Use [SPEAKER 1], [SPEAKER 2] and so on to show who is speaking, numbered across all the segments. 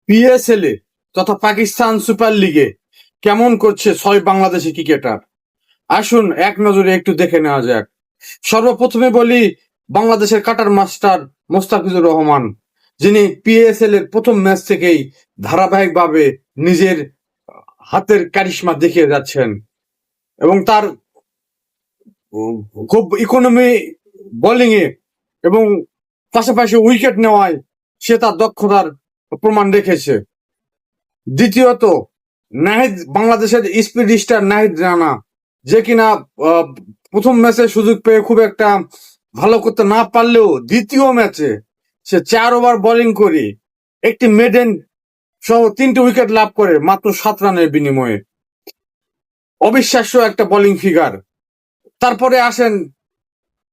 [SPEAKER 1] পিএসএল-এ তথা পাকিস্তান সুপার লিগে কেমন করছে ৬ বাংলাদেশি ক্রিকেটার। আসুন এক নজরে একটু দেখে নেওয়া যাক। সর্বপ্রথমে বলি বাংলাদেশের কাটার মাস্টার মোস্তাফিজুর রহমান, যিনি পিএসএল-এর প্রথম ম্যাচ থেকেই ধারাবাহিকভাবে নিজের হাতের কারিশমা দেখিয়ে যাচ্ছেন এবং তার খুব ইকোনমি বোলিংয়ে এবং পাশাপাশি উইকেট নেওয়ায় সে তার দক্ষতার প্রমাণ রেখেছে। দ্বিতীয়ত, নাহিদ, বাংলাদেশের স্পিড স্টার নাহিদ রানা, যে কিনা প্রথম ম্যাচে সুযোগ পেয়ে খুব একটা ভালো করতে না পারলেও দ্বিতীয় ম্যাচে সে 4 ওভার বোলিং করে একটি মেডেন সহ 3টি উইকেট লাভ করে মাত্র 7 রানের বিনিময়ে। অবিশ্বাস্য একটা বোলিং ফিগার। তারপরে আসেন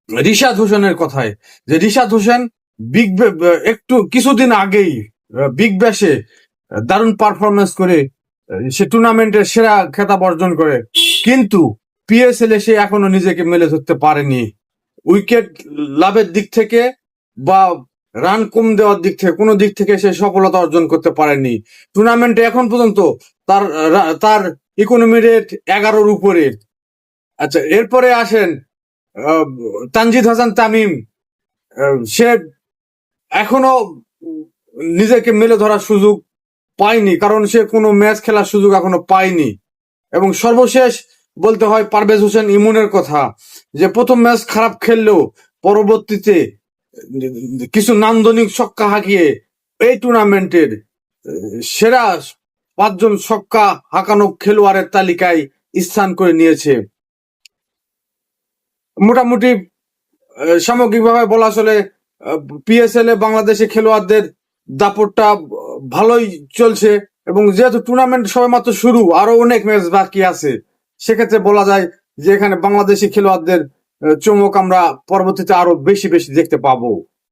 [SPEAKER 1] রিশাদ হোসেনের কথায়, যে রিশাদ হোসেন একটু কিছুদিন আগেই বিগ ব্যাশে দারুণ পারফরমেন্স করে সে টুর্নামেন্টের সেরা খেতাব অর্জন করে, কিন্তু পিএসএল-এ সে এখনো নিজেকে মেলে ধরতে পারেনি। উইকেট লাভের দিক থেকে বা রান কম দেওয়ার দিক থেকে কোনো দিক থেকে সে সফলতা অর্জন করতে পারেনি। টুর্নামেন্টে এখন পর্যন্ত তার তার ইকোনমি রেট 11-র উপরে। আচ্ছা, এরপরে আসেন তানজিদ হাসান তামিম। সে এখনো নিজেকে মেলে ধরার সুযোগ পায়নি, কারণ সে কোনো ম্যাচ খেলার সুযোগ এখনো পায়নি। এবং সর্বশেষ বলতে হয় পারভেজ হোসেন ইমনের কথা, যে প্রথম ম্যাচ খারাপ খেললেও পরবর্তীতে কিছু নান্দনিক ছক্কা হাঁকিয়ে এই টুর্নামেন্টের সেরা 5 জন ছক্কা হাঁকানো খেলোয়াড়ের তালিকায় স্থান করে নিয়েছে। মোটামুটি সামগ্রিকভাবে বলা চলে পিএসএল-এ বাংলাদেশি খেলোয়াড়দের দাপটটা ভালোই চলছে, এবং যেহেতু টুর্নামেন্ট সবেমাত্র শুরু, আরো অনেক ম্যাচ বাকি আছে, সেক্ষেত্রে বলা যায় যে এখানে বাংলাদেশি খেলোয়াড়দের চমক আমরা পরবর্তীতে আরো বেশি বেশি দেখতে পাবো।